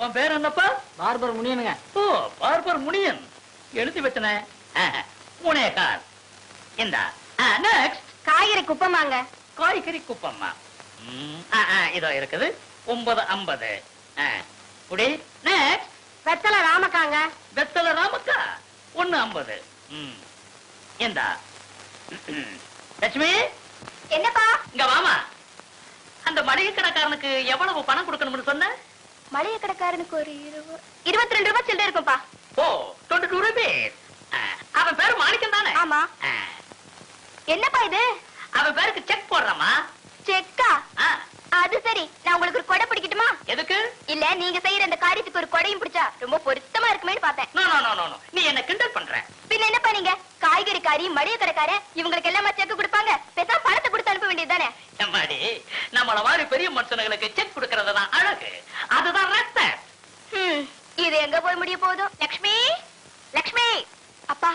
உன் பேர் என்னப்பா? பார்பர் முனியனுங்க. ஓ, பார்பர் முனியன். எழுதி வச்சனே. 3.25. இந்தா. நெக்ஸ்ட் காய்கறி குப்பமாங்க. காய்கறி குப்பம்மா. இதோ இருக்குது 9.50. குடி. நெக்ஸ்ட் வெத்தலை ராமக்காங்க. வெத்தலை ராமக்கா 1.50. இந்தா. லட்சுமி, என்னப்பா? இங்க வாமா. அந்த மளிகை கடைக்காரனுக்கு எவ்வளவு பணம் கொடுக்கணும்னு சொன்ன? மளிகை கடைக்காரனுக்கு ஒரு 22 ரூபாய் சில்லறை இருக்கும்பா. ஓ, 22 ரூபாய். அவன் பேரு மாணிக்கம் தானே? ஆமா. என்னப்பா இது? அவன் பேருக்கு செக் போடுறமா. செக்கா? அது சரி, நான் உங்களுக்கு ஒரு கொடை பிடிக்கட்டுமா? எதுக்கு? இல்ல, நீங்க செய்யற அந்த காரியத்துக்கு ஒரு கொடையும் பிடிச்சா ரொம்ப பொருத்தமா இருக்குமேன்னு பார்த்தேன். நோ நோ நோ நோ, நீ என்ன கிண்டல் பண்ற. பின்ன என்னப்பா நீங்க காய்கறிக்காரி மளிகை கடைக்கார இவங்களுக்கு எல்லாமே செக் கொடுப்பாங்க, பேசாம பணத்தை கொடுத்து அனுப்ப வேண்டியதுதானே? எம்மாடி, நம்மள மாதிரி பெரிய மனுஷனுங்களுக்கு செக் கொடுக்கறதுதான் அழகு, அதுதான் ரத்த. இது எங்க போய் முடிய போதும்? லட்சுமி, லட்சுமி, அப்பா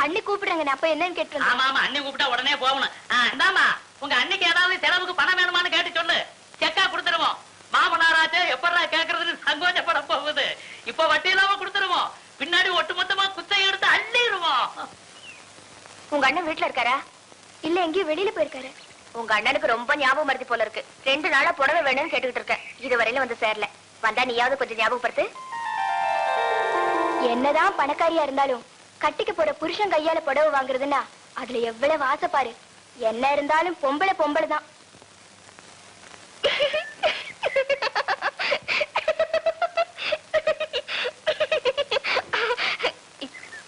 அண்ணி கூப்பிடுறாங்க, நான் அப்ப என்னன்னு கேட்டு. ஆமா ஆமா, அண்ணி கூப்பிட்டா உடனே போகணும். இந்தாமா, உங்க அன்னைக்கு ஏதாவது செலவுக்கு பணம் வேணுமான்னு கேட்டு சொல்லு, செக்கா கொடுத்துருவோம். மாமனாராச்சே எப்படா கேட்கறதுன்னு சங்கோஜப்பட போகுது. இப்ப வட்டி இல்லாம கொடுத்துருவோம், பின்னாடி ஒட்டுமொத்தமா குத்தை எடுத்து அள்ளிடுவோம். உங்க அண்ணன் வீட்டுல இருக்காரா? இல்ல எங்கேயும் வெளியில போயிருக்காரு? உங்க அண்ணனுக்கு ரொம்ப ஞாபகம் மருதி போல இருக்கு. 2 நாளா புடவை வேணும்னு கேட்டுக்கிட்டு இருக்க, இது வரையில வந்து சேரல. வந்தா நீயாவது கொஞ்சம் ஞாபகப்படுத்து. என்னதான் பணக்காரியா இருந்தாலும் கட்டிக்கு போற புருஷன் கையால புடவை வாங்குறதுன்னா அதுல எவ்வளவு ஆசை பாரு. என்ன இருந்தாலும் பொம்பளை பொம்பளை தான்.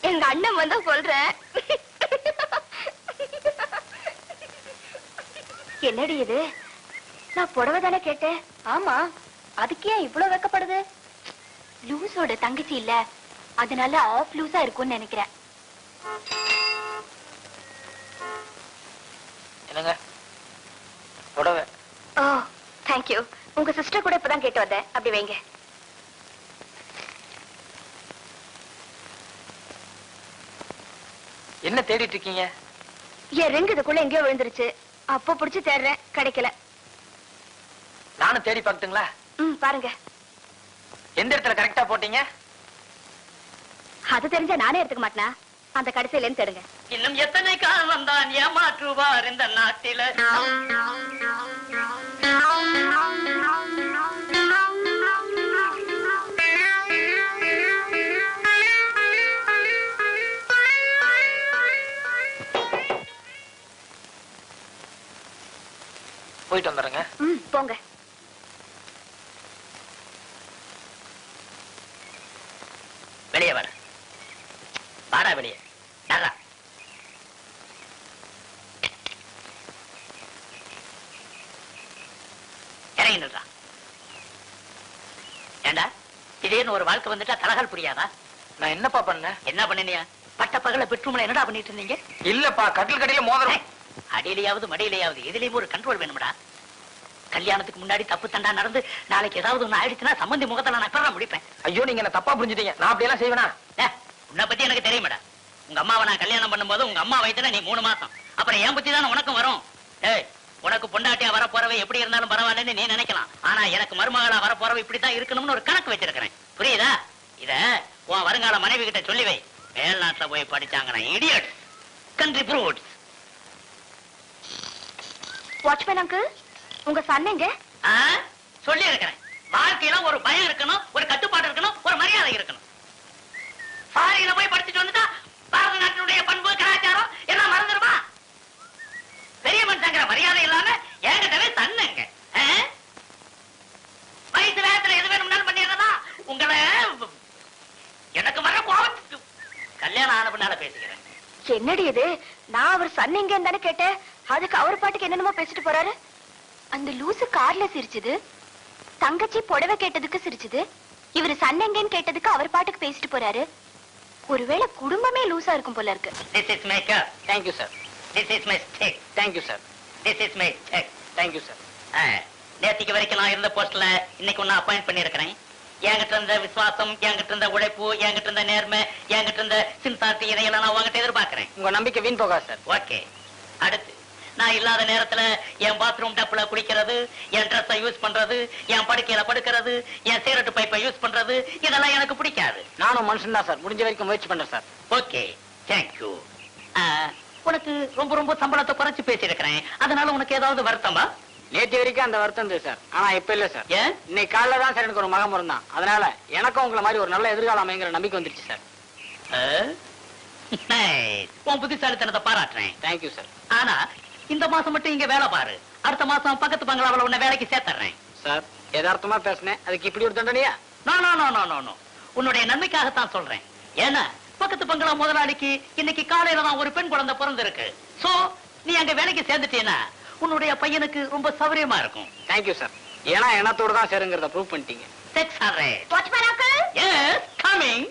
எங்க அண்ணன் வந்தா சொல்றேன். என்னடி இது? நான் புடவை தானே கேட்டேன். ஆமா, அதுக்கு ஏன் இவ்வளவு வெக்கப்படுது? லூசோட தங்கச்சி இல்ல, அதனால ஆஃப் லூசா இருக்கும்னு நினைக்கிறேன். என்னங்க புடவை? ஓ, தேங்க்யூ. உங்க சிஸ்டர் கூட இப்பதான் கேட்டு வந்தேன். அப்படி வைங்க. என்ன தேடிட்டு இருக்கீங்க? என் ரிங் இதுக்குள்ள எங்கேயோ விழுந்துருச்சு. அப்போ பிடிச்சு தேடுறேன், கிடைக்கல. நானும் தேடி பார்த்துங்களா? பாருங்க. எந்த இடத்துல கரெக்டா போட்டீங்க? அது தெரிஞ்சா நானே எடுத்துக்க மாட்டேனா? அந்த கடைசியில தேடுங்க. இன்னும் எத்தனை காலம் தான் ஏமாற்றுவார் இந்த நாட்டில. போயிட்டு வந்துடுங்க. போங்க. வெளியே வர வாடா, வெளியே நகா. இறங்கி நின்றா. ஏண்டா திடீர்னு ஒரு வாழ்க்கை வந்துட்டா தலகால் புரியாதா? நான் என்னப்பா பண்ணேன்? என்ன பண்ணினியா? பட்ட பகல பெட்ரூம்ல என்னடா பண்ணிட்டு இருந்தீங்க? இல்லப்பா, கட்டில் கடையில மோதிரம். அடியிலையாவது மடியிலையாவது எதிலையும் ஒரு கண்ட்ரோல் வேணும்டா. கல்யாணத்துக்கு முன்னாடி தப்பு தண்டா நடந்து நாளைக்கு ஏதாவது ஒண்ணு ஆயிடுச்சுன்னா சம்பந்தி முகத்துல நான் எப்ப முடிப்பேன்? ஐயோ, நீங்க என்ன தப்பா புரிஞ்சுட்டீங்க. நான் அப்படி எல்லாம் செய்வேனா? உன்னை பத்தி எனக்கு தெரியுமாடா. உங்க அம்மாவை நான் கல்யாணம் பண்ணும்போது உங்க அம்மா வயசுல நீ 3 மாசம். அப்புறம் என் புத்தி தானே உனக்கும் வரும். உனக்கு பொண்டாட்டியா வர போறவை எப்படி இருந்தாலும் பரவாயில்லன்னு நீ நினைக்கலாம். ஆனா எனக்கு மருமகளா வர போறவை இப்படித்தான் இருக்கணும்னு ஒரு கணக்கு வச்சிருக்கிறேன். புரியுதா? இத உன் வருங்கால மனைவி கிட்ட சொல்லி வை. மேல்நாட்டுல போய் படிச்சாங்கன்னா idiot country brutes. Watchman uncle, உங்க சன் எங்க? சொல்லி இருக்கிறேன். வாழ்க்கையில ஒரு பயம் இருக்கணும், ஒரு கட்டுப்பாடு இருக்கணும், ஒரு மரியாதை இருக்கணும். ஃபாரின்ல போய் படிச்சுட்டு வந்துட்டா பாரத நாட்டினுடைய பண்பு கலாச்சாரம் எல்லாம் மறந்துடுமா? பெரிய மனுஷங்கிற மரியாதை இல்லாம என்கிட்டவே தன்னுங்க. வயசு வேகத்துல எது வேணும்னாலும் பண்ணிடுறதா உங்களை. எனக்கு வர கோபத்துக்கு கல்யாணம் ஆன பின்னால பேசிக்கிறேன். என்னடி இது? நான் அவர் சன் எங்கன்னு தானே கேட்டேன். அதுக்கு அவர் பாட்டுக்கு என்னென்னமோ பேசிட்டு போறாரு. அந்த லூசு கார்ல சிரிச்சுது, தங்கச்சி புடவை கேட்டதுக்கு சிரிச்சுது, இவரு சன் எங்கன்னு கேட்டதுக்கு அவர் பாட்டுக்கு பேசிட்டு போறாரு. ஒருவேளை குடும்பமே லூசா இருக்கும் போல இருக்கு. This is my car. Thank you, sir. This is my stick. Thank you, sir. This is my check. Thank you, sir. நேத்திக்கு வரைக்கும் நான் இருந்த போஸ்ட்ல இன்னைக்கு ஒன்னு அப்பாயிண்ட் பண்ணிருக்கிறேன். என்கிட்ட இருந்த விசுவாசம், என்கிட்ட இருந்த உழைப்பு, என்கிட்ட இருந்த நேர்மை, என்கிட்ட இருந்த சின்சாரிட்டி, இதையெல்லாம் நான் உங்ககிட்ட எதிர்பார்க்கிறேன். உங்க நம்பிக்கை வீண் போகா சார். ஓகே. அடுத்து நான் இல்லாத நேரத்துல என் பாத்ரூம் டப்ல குளிக்கிறது, என் ட்ரெஸ்ஸை யூஸ் பண்றது, என் படுக்கையில படுக்கிறது, என் சிகரெட் பைப்பை யூஸ் பண்றது, இதெல்லாம் எனக்கு பிடிக்காது. நானும் மனுஷன் தான் சார், முடிஞ்ச வரைக்கும் முயற்சி பண்றேன் சார். Okay, thank you. உனக்கு ரொம்ப ரொம்ப சம்பளத்தை குறைச்சு பேசியிருக்கிறேன், அதனால உனக்கு ஏதாவது வருத்தமா? நேற்று வரைக்கும் அந்த வருத்தம் இருந்தது சார், ஆனா இப்ப இல்ல சார். ஏன்? இன்னைக்கு காலைல தான் சார் எனக்கு ஒரு மகன் பிறந்தான், அதனால எனக்கும் உங்களை மாதிரி ஒரு நல்ல எதிர்காலம் அமைங்கிற நம்பிக்கை வந்துருச்சு சார். உன் புத்திசாலித்தனத்தை பாராட்டுறேன். Thank you sir. ஆனா இந்த மாசம் மட்டும் இங்க வேலை பாரு, அடுத்த மாசம் பக்கத்து பங்களாவில் உன்னை வேலைக்கு சேர்த்துறேன். சார் யதார்த்தமா பேசினேன், அதுக்கு இப்படி ஒரு தண்டனையா? நோ, உன்னுடைய நன்மைக்காகத்தான் சொல்றேன். ஏன்னா பக்கத்து பங்களா முதலாளிக்கு இன்னைக்கு காலையில தான் ஒரு பெண் குழந்தை பிறந்திருக்கு. சோ நீ அங்க வேலைக்கு சேர்ந்துட்டீன்னா உன்னுடைய பையனுக்கு ரொம்ப சௌரியமா இருக்கும். Thank you sir. ஏன்னா எண்ணத்தோட தான் சேருங்கிறத ப்ரூவ் பண்ணிட்டீங்க. செக்ஸ் ஆறே. Watchman uncle. Yes, coming.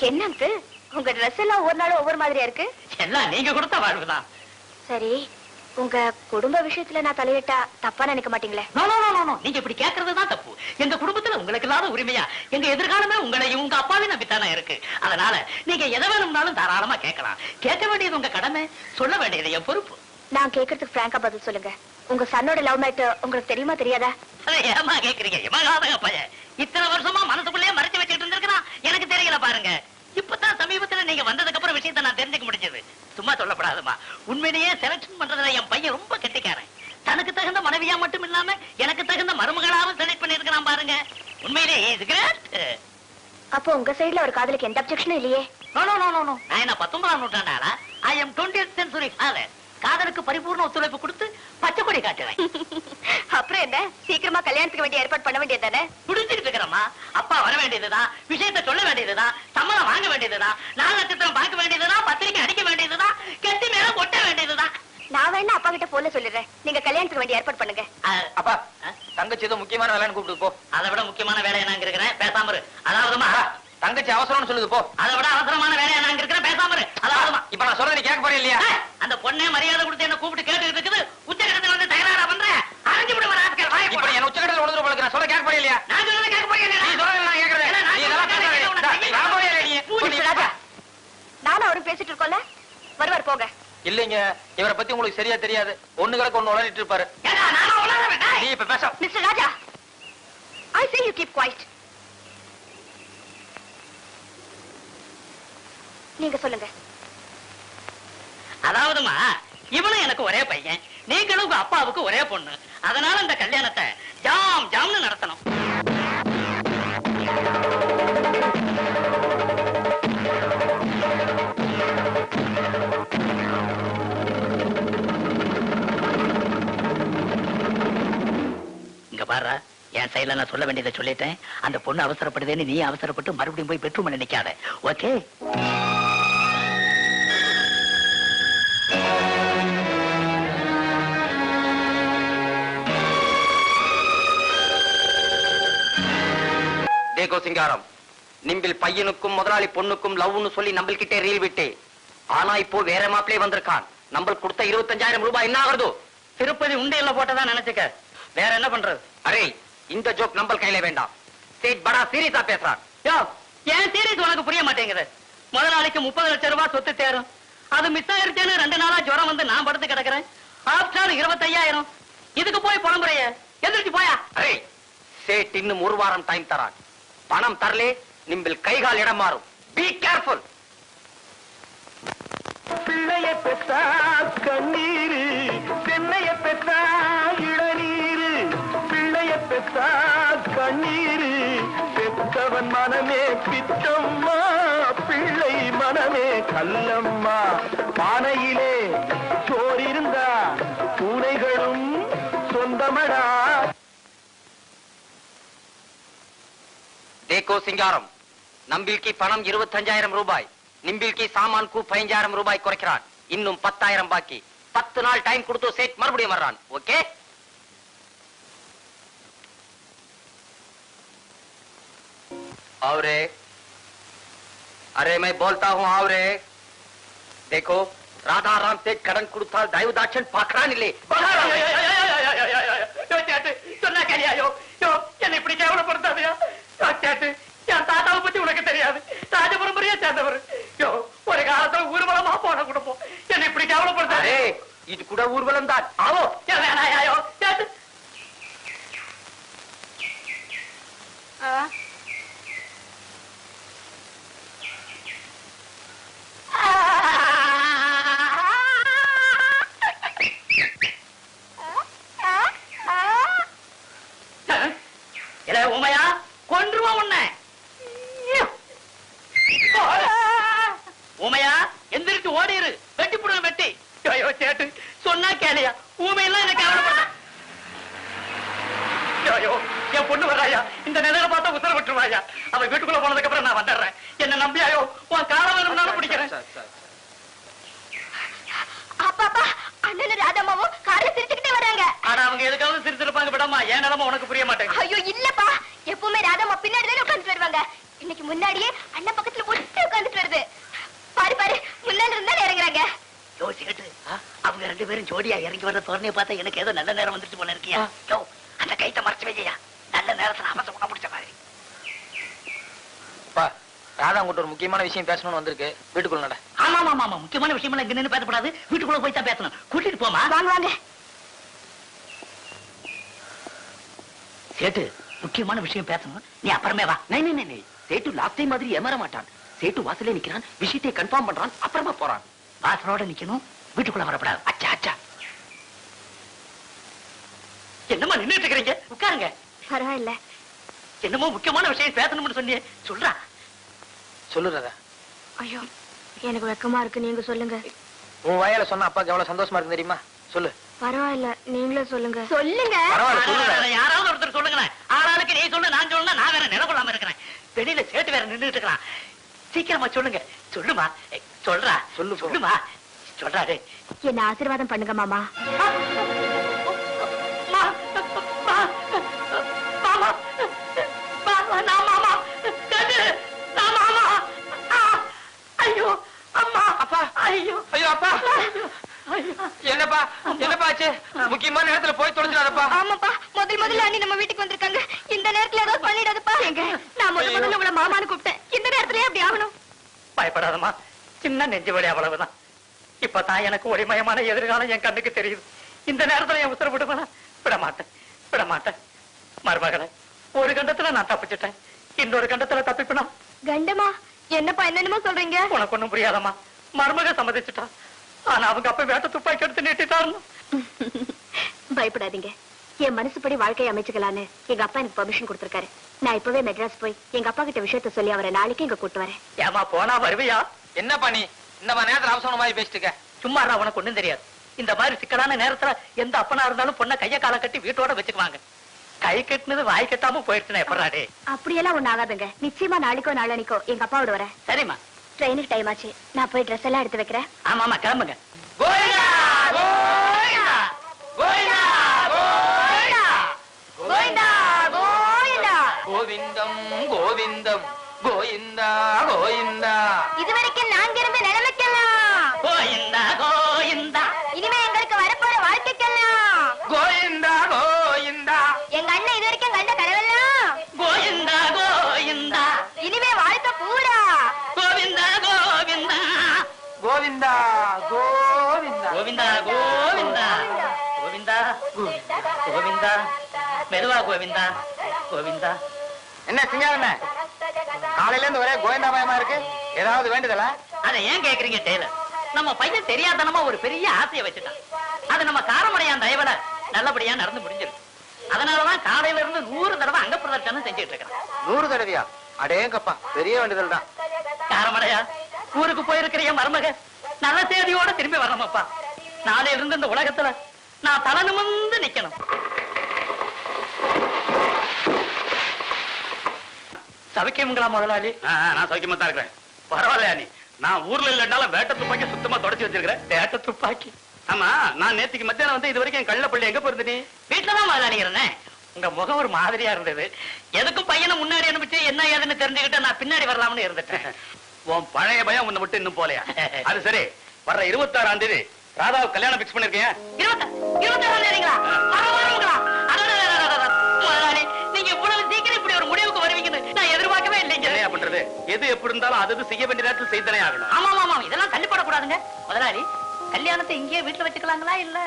என்ன அங்கிள், உங்க Dress எல்லாம் ஒரு நாள் ஒவ்வொரு மாதிரியா இருக்கு? எல்லாம் நீங்க கொடுத்த வாழ்வுதான். சரி, உங்க குடும்ப விஷயத்துல நான் தலையிட்டா தப்பா நினைக்க மாட்டீங்களே? நோ, நீங்க இப்படி கேக்குறதுதான் தப்பு. எங்க குடும்பத்துல உங்களுக்கு இல்லாத உரிமையா? எங்க எதிர்காலமே உங்களையும் உங்க அப்பாவையும் நம்பித்தானே இருக்கு. அதனால நீங்க எதை வேணும்னாலும் தாராளமா கேட்கலாம். கேட்க வேண்டியது உங்க கடமை, சொல்ல வேண்டியது என் பொறுப்பு. நான் கேக்குறதுக்கு பிராங்கா பதில் சொல்லுங்க. உங்க சன்னோட லவ் மேட்டர் உங்களுக்கு தெரியுமா தெரியாதா? அதை ஏமா கேக்குறீங்க? எமகாதக பையன் இத்தனை வருஷமா மனசுக்குள்ளேயே மறைச்சு வச்சுட்டு இருந்திருக்கான், எனக்கு தெரியல பாருங்க. இப்பதான் சமீபத்துல நீங்க வந்ததுக்கு அப்புறம் விஷயத்தை நான் தெரிஞ்சுக்க முடிஞ்சது. சும்மா சொல்லப்படாதுமா, உண்மையிலேயே செலக்ஷன் பண்றதுல என் பையன் ரொம்ப கெட்டிக்காரன். தனக்கு தகுந்த மனைவியா மட்டும் இல்லாம எனக்கு தகுந்த மருமகளாவும் செலக்ட் பண்ணிருக்கான் பாருங்க. உண்மையிலேயே இஸ் கிரேட். அப்போ உங்க சைடுல ஒரு காதலுக்கு எந்த அப்செக்ஷனும் இல்லையே? நோ, நான் என்ன 19ஆம் நூற்றாண்டாளா? I am 20th century father. காதலுக்கு பரிபூர்ண ஒத்துழைப்பு கொடுத்து பச்சை கொடி காட்டுவேன். அப்புறம் என்ன, சீக்கிரமா கல்யாணத்துக்கு வேண்டிய ஏற்பாடு பண்ண வேண்டியதானே? புடிச்சிட்டு இருக்கிறம்மா. அப்பா வர வேண்டியதுதான், விஷயத்தை சொல்ல வேண்டியதுதான், சம்மதம் வாங்க வேண்டியதுதான், நாலு நட்சத்திரம் பார்க்க வேண்டியதுதான், பத்திரிக்கை அடிக்க வேண்டியதுதான், கெட்டி மேல கொட்ட வேண்டியதுதான். நான் வேணா அப்பா கிட்ட போல சொல்லிடுறேன், நீங்க கல்யாணத்துக்கு வேண்டிய ஏற்பாடு பண்ணுங்க. அப்பா, தங்கச்சி ஏதோ முக்கியமான வேலைன்னு கூப்பிட்டு போ. அதை விட முக்கியமான வேலையை நான் இருக்கிறேன், பேசாம இரு. அதாவதுமா தங்கச்சி அவசரம்னு சொல்லுது போ. அதை விட அவசரமான வேலையை நான் இருக்கிறேன், பேசாம இரு. அதாவதுமா இப்ப நான் சொல்றது நீ கேட்க போறே இல்லையா? அந்த பொண்ணே மரியாதை கொடுத்து என்ன கூப்பிட்டு கேட்டு இருக்குது. உச்சகட்டத்துல வந்து தகராறா பண்ற, அரைஞ்சு விடுவார் ஆட்கள். இப்ப என்ன உச்சகட்டத்துல உழுதுற போல நான் சொல்ல கேட்க போறே இல்லையா? நான் சொல்றத கேட்க போறீங்க? நீ சொல்றது நான் கேக்குறேன். நீ இதெல்லாம் பேசாத. நான் போறே இல்ல நீ. நானும் அவரும் பேசிட்டு இருக்கோம்ல, வருவார் போங்க. இல்லைங்க, இவரை பத்தி உங்களுக்கு சரியா தெரியாது. ஒண்ணு கிடக்கு ஒண்ணு உளறிட்டு இருப்பாரு. ஏடா நானும் உளறேன். நீ இப்ப பேச. Mister Raja, I say you keep quiet. நீங்க சொல்லுங்க. அதாவதுமா, இவனும் எனக்கு ஒரே பையன், நீங்களும் உங்க அப்பாவுக்கு ஒரே பொண்ணு. அதனால இந்த கல்யாணத்தை ஜாம்னு நடத்தணும். இங்க பாரு, என் சைடுல நான் சொல்ல வேண்டியதை சொல்லிட்டேன். அந்த பொண்ணு அவசரப்படுதேன்னு நீ அவசரப்பட்டு மறுபடியும் போய் பெட்ரூம்ல நிக்காத. ஓகே? தேகோ சிங்காரம், நிம்பில் பையனுக்கும் முதலாளி பொண்ணுக்கும் லவ்னு சொல்லி நம்மள்கிட்ட ரீல் விட்டு, ஆனா இப்போ வேற மாப்பிளே வந்திருக்கான். நம்ம கொடுத்த 25,000 ரூபாய் என்ன ஆகுது? திருப்பதி உண்டையில போட்டதா நினைச்சுக்க, வேற என்ன பண்றது? அரே, இந்த ஜோக் நம்ம கையில வேண்டாம். சேட் படா சீரியஸா பேசுறான். யோ, ஏன் சீரியஸ் உனக்கு புரிய மாட்டேங்குது? முதலாளிக்கு 30 லட்சம் ரூபாய் சொத்து தேரும், அது மிஸ் ஆயிருச்சேன்னு 2 நாளா ஜுரம் வந்து நான் படுத்து கிடக்குறேன். ஆப்டால் 25,000. இதுக்கு போய் புலம்புறைய, எந்திரிச்சு போயா. அரே, சேட் இன்னும் ஒரு வாரம் டைம் தரான். பணம் தரலே நிம்பில் கைகால் இடம் மாறும். Be careful. பிள்ளைய பெற்றா கண்ணீரு, பெண்ணைய பெற்றா இளநீரு. பிள்ளைய பெற்றா கண்ணீரு, பெற்றவன் மனமே பித்தம்மா, பிள்ளை மனமே கல்லம்மா. பானையிலே சோறிருந்தா பூனைகளும் சொந்தமடா. தேகோ சிங்காரம், நம்பில்கி பணம் 25,000 ரூபாய், நிம்பில்கி சாமான்கு 15,000 ரூபாய் குறைக்கிறான். இன்னும் 10,000 பாக்கி. 10 நாள் டைம் கொடுத்து சேட் மறுபடியும் வர்றான். ஓகே? आवरे, अरे मैं बोलता हूँ आवरे. देखो, राधा राम से करण कुड़ता दैव दाक्षण पाखड़ा निले. சொன்னா கரியாயோ, என்ன இப்படி கேவலப்படுத்தாதையா? என் தாத்தாவை பத்தி உனக்கு தெரியாது, ராஜபரம்பரையா சேர்ந்தவர். ஒரு காலத்துல ஊர்வலமா போன குடும்பம் என்ன இப்படி கவலைப்படுத்தாரு. இது கூட ஊர்வலம் தான். ஆவோ வேணாயோ கேட்டு உமையா கொன்றுவா உன்னை. உமையா எந்திரிச்சு ஓடிரு, வெட்டி புடுவ வெட்டி. ஐயோ சேட்டு சொன்னா கேளையா, ஊமையெல்லாம் என்ன கவலைப்பட. ஐயோ என் பொண்ணு வராயா, இந்த நிலையில பார்த்தா உத்தரவு விட்டுருவாயா. அவன் வீட்டுக்குள்ள போனதுக்கு அப்புறம் நான் வந்துடுறேன். என்ன நம்பியாயோ உன் காலம் வேணும்னாலும் பிடிக்கிறேன். அப்பா அண்ணன் ராதாமாவும் கார்ல சிரிச்சுக்கிட்டே வராங்க. ஆனா அவங்க எதுக்காவது சிரிச்சிருப்பாங்க. விடமா, என் நிலைமை உனக்கு புரிய மாட்டேங்க. ஐயோ இல்லப்பா, எப்பவுமே ராதாமா பின்னாடி தானே உட்காந்துட்டு வருவாங்க. இன்னைக்கு முன்னாடியே அண்ணன் பக்கத்துல ஒட்டி உட்காந்துட்டு வருது. பாரு பாரு, முன்னாடி இருந்தா இறங்குறாங்க. யோசிக்கிட்டு அவங்க ரெண்டு பேரும் ஜோடியா இறங்கி வர்ற தோரணையை பார்த்தா எனக்கு ஏதோ நல்ல நேரம் வந்துட்டு போல இருக்கியா. அந்த கைத்தை மறைச்சு வையா, நல்ல நேரத்துல அவசரம் குணம் பிடிச்ச மாதிரி. ராதா உங்கள்கிட்ட ஒரு முக்கியமான விஷயம் பேசணும்னு வந்திருக்கு. வீட்டுக்குள்ள நட. ஆமா ஆமா ஆமா, முக்கியமான விஷயம் எல்லாம் இங்க நின்று பேசப்படாது. வீட்டுக்குள்ள போய் தான் பேசணும். கூட்டிட்டு போமா. வாங்க வாங்க. சேட்டு முக்கியமான விஷயம் பேசணும், நீ அப்புறமே வா. நை நை நை, சேட்டு லாஸ்ட் டைம் மாதிரி ஏமாற மாட்டான். சேட்டு வாசலே நிக்கிறான், விஷயத்தை கன்ஃபார்ம் பண்றான், அப்புறமா போறான். வாசலோட நிக்கணும், வீட்டுக்குள்ள வரப்படாது. அச்சா அச்சா. என்னமா நின்னுட்டு இருக்கிறீங்க, உட்காருங்க. பரவாயில்ல. என்னமோ முக்கியமான விஷயம் பேசணும்னு சொன்னீங்க, சொல்றா. சொல்லு ராதா. ஐயோ எனக்கு வெக்கமா இருக்கு, நீங்க சொல்லுங்க. உன் வாயால சொன்னா அப்பாக்கு எவ்வளவு சந்தோஷமா இருக்கு தெரியுமா? சொல்லு. பரவாயில்ல, நீங்களே சொல்லுங்க. சொல்லுங்க. பரவாயில்ல சொல்லு. யாராவது ஒருத்தர் சொல்லுங்க. ஆளாளுக்கு நீ சொல்லு, நான் சொல்லணும். நான் வேற நில கொள்ளாம இருக்கிறேன். வெளியில சேட்டு வேற நின்றுட்டு இருக்கிறான். சீக்கிரமா சொல்லுங்க. சொல்லுமா, சொல்றா. சொல்லு சொல்லுமா, சொல்றாரு. என்ன ஆசீர்வாதம் பண்ணுங்க மாமா. ஐயோ அம்மா, அப்பா, ஐயோ ஐயோ அப்பா, என்னப்பா என்னப்பா ஆச்சு? முக்கியமான நேரத்துல போய் தொலைச்சிடாதப்பா. ஆமாப்பா, முதல்ல அண்ணி நம்ம வீட்டுக்கு வந்திருக்காங்க. இந்த நேரத்துல ஏதாவது பண்ணிடாதப்பா. எங்க நான் முதல்ல உங்களை மாமான்னு கூப்பிட்டேன், இந்த நேரத்திலே அப்படி ஆகணும். பயப்படாதம்மா, சின்ன நெஞ்சு வலி அவ்வளவுதான். இப்பதான் எனக்கு ஒளிமயமான எதிர்காலம் என் கண்ணுக்கு தெரியுது. இந்த நேரத்துல என் உத்தரவு விடுவேனா? விட மாட்டேன், விட மாட்டேன். மருமகளை ஒரு கண்டத்துல நான் தப்பிச்சுட்டேன், இன்னொரு கண்டத்துல தப்பிப்பனா? கண்டமா? என்னப்பா என்னென்னமோ சொல்றீங்க? உனக்கு ஒண்ணும் புரியாதம்மா. மருமக சம்மதிச்சுட்டா, ஆனா அவங்க அப்ப வேட்ட துப்பாக்கி எடுத்து நீட்டிட்டாரு. பயப்படாதீங்க, என் மனசுப்படி வாழ்க்கையை அமைச்சுக்கலான்னு எங்க அப்பா எனக்கு பெர்மிஷன் கொடுத்திருக்காரு. நான் இப்பவே மெட்ராஸ் போய் எங்க அப்பா கிட்ட விஷயத்த சொல்லி அவரை நாளைக்கு இங்க கூட்டு வரேன். ஏமா போனா வருவியா? என்ன பண்ணி இந்த மாதிரி நேரத்துல அவசரம் மாதிரி பேசிட்டு? சும்மா உனக்கு ஒண்ணும் தெரியாது. இந்த மாதிரி சிக்கலான நேரத்துல எந்த அப்பனா இருந்தாலும் பொண்ணை கைய கால கட்டி வீட்டோட வச்சுக்குவாங்க. கை கட்டினது வாய் கட்டாம போயிடுச்சுன்னா எப்படாடே? அப்படியெல்லாம் ஒண்ணு ஆகாதுங்க. நிச்சயமா நாளைக்கோ நாளானிக்கோ எங்க அப்பாவோட வரேன். சரிம்மா, ட்ரெயினுக்கு டைம் ஆச்சு, நான் போய் ட்ரெஸ் எல்லாம் எடுத்து வைக்கிறேன். ஆமா ஆமா, கிளம்புங்க. கோயிந்தா கோயிந்தா கோயிந்தா கோயிந்தா கோயிந்தா கோவிந்தம் கோவிந்தம் கோயிந்தா கோயிந்தா. இதுவரைக்கும் நாங்க இருந்த நிலைமைக்கெல்லாம் கோயிந்தா கோயிந்தா. இனிமே எங்களுக்கு வரப்போற வாழ்க்கைக்கெல்லாம் கோயிந்தா கோயிந்தா. எங்க அண்ணன் இது வரைக்கும் கண்ட கனவெல்லாம் கோயிந்தா கோயிந்தா. இனிமே வாழ்க்கை பூரா கோவிந்தா கோவிந்தா கோவிந்தா கோவிந்தா கோவிந்தா கோவிந்தா கோவிந்தா கோவிந்தா. மெதுவா கோவிந்தா கோவிந்தா. என்ன சிங்காரண்ண, காலையில இருந்து ஒரே கோவிந்தா பயமா இருக்கு. ஏதாவது வேண்டுதல? அதை ஏன் கேக்குறீங்க டெய்லர்? நம்ம பையன் தெரியாதனமா ஒரு பெரிய ஆசையை வச்சுட்டான். அது நம்ம காரமடையான் தயவுல நல்லபடியா நடந்து முடிஞ்சிருக்கு. அதனாலதான் காலையில இருந்து 100 தடவை அங்க பிரதர்ஷனம் செஞ்சுட்டு இருக்கிறேன். 100 தடவையா? அடேங்கப்பா, பெரிய வேண்டுதல் தான். காரமடையா, ஊருக்கு போயிருக்கிற என் மருமக நல்ல செய்தியோட திரும்பி வரணுமப்பா. நாளையில இருந்து இந்த உலகத்துல நான் தலை நிமிர்ந்து நிக்கணும். சவிக்கீங்களா முதலாளி? நான் சௌக்கியமா தான் இருக்கிறேன். பரவாயில்லையா நீ? நான் ஊர்ல இல்லனால வேட்ட துப்பாக்கி சுத்தமா தொடச்சு வச்சிருக்கிறேன். வேட்ட துப்பாக்கி? ஆமா, நான் நேத்துக்கு மத்தியானம் வந்து இது வரைக்கும் என் கள்ளப்பள்ளி எங்க போயிருந்த நீ? வீட்டுலதான் முதலாளி இருந்தேன். உங்க முகம் ஒரு மாதிரியா இருந்தது. எதுக்கும் பையனை முன்னாடி அனுப்பிச்சு என்ன ஏதுன்னு தெரிஞ்சுக்கிட்டு நான் பின்னாடி வரலாம்னு இருந்துட்டேன். உன் பழைய பயம் உன்னை விட்டு இன்னும் போலையா? அது சரி, வர்ற 26ஆம் தேதி ராதாவுக்கு கல்யாணம் பிக்ஸ் பண்ணிருக்கேன். 26ஆம் தேதிங்களா? பரவாயில்லைங்களா? முதலாளி, நீங்க இவ்வளவு சீக்கிரம் இப்படி ஒரு முடிவுக்கு வருவீங்கன்னு நான் எதிர்பார்க்கவே இல்லைங்க. என்ன பண்றது? எது எப்படி இருந்தாலும் அது செய்ய வேண்டிய நேரத்தில் செய்தனே ஆகணும். ஆமா ஆமா இதெல்லாம் தள்ளிப்படக்கூடாதுங்க. முதலாளி கல்யாணத்தை இங்கேயே வீட்டுல வச்சுக்கலாங்களா இல்ல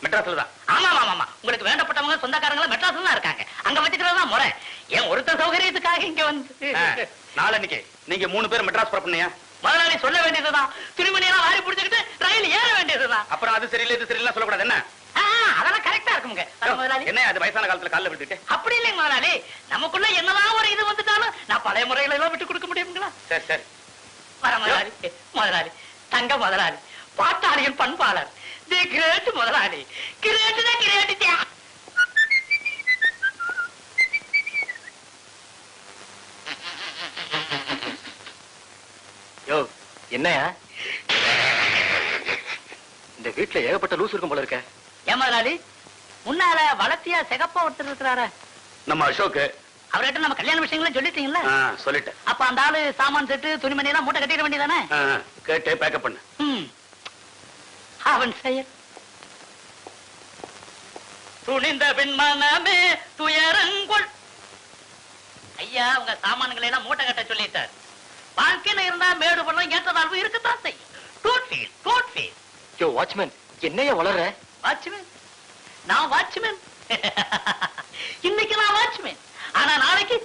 மெட்ராஸ்ல தான்? ஆமா ஆமா ஆமா உங்களுக்கு வேண்டப்பட்டவங்க சொந்தக்காரங்க மெட்ராஸ்ல தான் இருக்காங்க. அங்க வச்சுக்கிறதுதான் முறை. ஏன் ஒருத்தர் சௌகரியத்துக்காக இங்க வந்து நாளன்னைக்கு நீங்க 3 பேர் மெட்ராஸ் புறப்பண்ணியா? முதலாளி சொல்ல வேண்டியதுதான். துணிமணியெல்லாம் வாரி பிடிச்சுக்கிட்டு ரயில் ஏற வேண்டியதுதான். அப்புறம் அது சரியில்லை இது சரியில்லை சொல்லக்கூடாது. என்ன அதெல்லாம் கரெக்டா இருக்குங்க முதலாளி. என்ன அது வயசான காலத்துல கால்ல விட்டுட்டு? அப்படி இல்லைங்க முதலாளி. நமக்குள்ள என்னதான் ஒரு இது வந்துட்டாலும் நான் பழைய முறைகளை எல்லாம் விட்டு கொடுக்க முடியுங்களா? சரி சரி வர முதலாளி. முதலாளி தங்க முதலாளி பாட்டாளியின் பண்பாளர் தி கிரேட் முதலாளி. கிரேட் தான் கிரேட். யோ என்னையா இந்த வீட்டுல ஏகப்பட்ட லூஸ் இருக்கும் போல இருக்க. ஏன் முதலாளி முன்னால வளர்த்தியா சிகப்பா ஒருத்தர் இருக்கிறார நம்ம அசோக். அவர்கிட்ட நம்ம கல்யாண விஷயங்களும் சொல்லிட்டீங்களா? சொல்லிட்டேன். அப்ப அந்த ஆளு சாமான் செட்டு துணிமணி எல்லாம் மூட்டை கட்டிட வேண்டியதானே? கேட்டு பேக்கப் பண்ணு. அவன் செயல் துணிந்த பின்மனமே துயரங்கொள். ஐயா உங்க சாமான்களை எல்லாம் மூட்டை கட்ட சொல்லிட்டார். வாழ்க்கையில இருந்தா மேடு பள்ளம் ஏற்றதாழ்வு இருக்கத்தான் செய்யும். Don't feel. யோ வாட்ச்மேன் என்னையா வளர்ற? வாட்ச்மேன் நான் வாட்ச்மேன். இன்னைக்கு நான் வாட்ச்மேன். ஆனா நாளைக்கு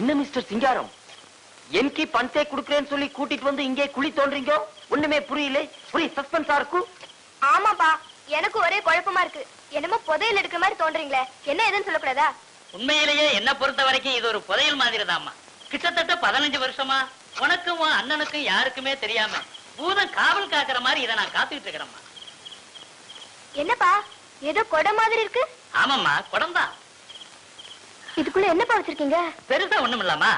என்ன மிஸ்டர் சிங்காரம் என்கி பணத்தை குடுக்கறேன்னு சொல்லி கூட்டிட்டு வந்து இங்கே குழி தோன்றீங்க? ஒண்ணுமே புரியல. புரிய சஸ்பென்ஸா இருக்கு. ஆமாப்பா எனக்கு ஒரே குழப்பமா இருக்கு. என்னமோ புதையல் எடுக்கிற மாதிரி தோன்றீங்களே, என்ன எதுன்னு சொல்லக்கூடாதா? உண்மையிலேயே என்ன பொறுத்த வரைக்கும் இது ஒரு புதையல் மாதிரி தான்மா. கிட்டத்தட்ட 15 வருஷமா உனக்கும் உன் அண்ணனுக்கும் யாருக்குமே தெரியாம பூதம் காவல் காக்குற மாதிரி இதை நான் காத்துக்கிட்டு இருக்கிறேம்மா. என்னப்பா ஏதோ கொடை மாதிரி இருக்கு? ஆமாம்மா குடம் தான். இதுக்குள்ள என்னப்பா வச்சிருக்கீங்க? பெருசா ஒண்ணும் இல்லாமா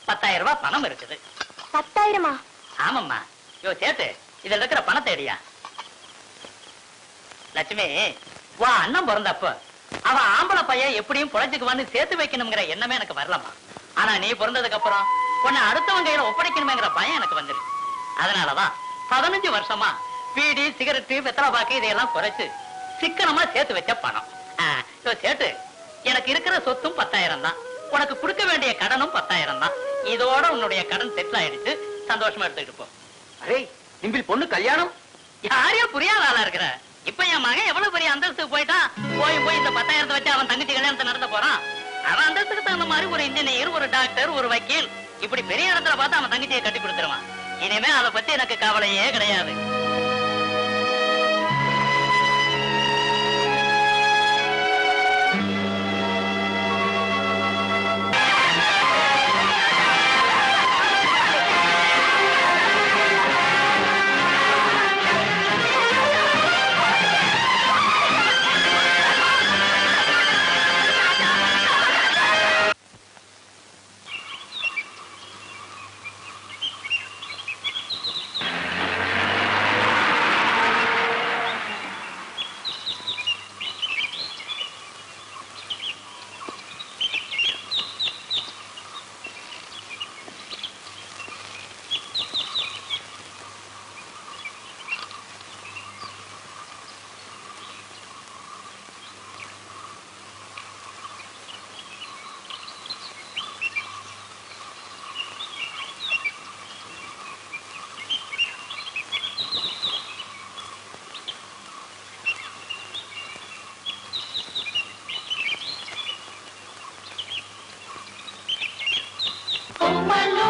10,000 ரூபாய் பணம் இருக்குது. 10,000-ஆ? ஆமாம்மா. யோ சேட்டு இதுல இருக்கிற பணத்தை எடியா. லட்சுமி வா அண்ணன் பிறந்தப்ப அவன் ஆம்பளை பையன் எப்படியும் புழைச்சுக்குவான்னு சேர்த்து வைக்கணுங்கிற எண்ணமே எனக்கு வரலமா. ஆனா நீ பிறந்ததுக்கு அப்புறம் உன்னை அடுத்தவங்க கையில ஒப்படைக்கணுமேங்கிற பயம் எனக்கு வந்துருச்சு. அதனாலதான் 15 வருஷமா பீடி சிகரெட்டு வெத்தலை பாக்கு இதையெல்லாம் குறைச்சு சிக்கனமா சேர்த்து வச்ச பணம். சேட்டு எனக்கு இருக்கிற சொத்தும் 10,000 தான். உனக்கு கொடுக்க வேண்டிய கடனும் 10,000 தான். இதோட உன்னுடைய கடன் செட்டில் ஆயிடுச்சு. சந்தோஷமா எடுத்துக்கிட்டு போ. அரே நிம்பில் பொண்ணு கல்யாணம்? யாரையும் புரியாத ஆளா இருக்கிற. இப்ப என் மகன் எவ்வளவு பெரிய அந்தஸ்துக்கு போயிட்டான். போய் இந்த 10,000 வச்சு அவன் தங்கச்சி கல்யாணத்தை நடத்த போறான். அவன் அந்தஸ்துக்கு தகுந்த மாதிரி ஒரு இன்ஜினியர், ஒரு டாக்டர், ஒரு வக்கீல், இப்படி பெரிய இடத்துல பார்த்து அவன் தங்கச்சியை கட்டி கொடுத்துருவான். இனிமே அதை பத்தி எனக்கு கவலையே கிடையாது. பொம்மலோ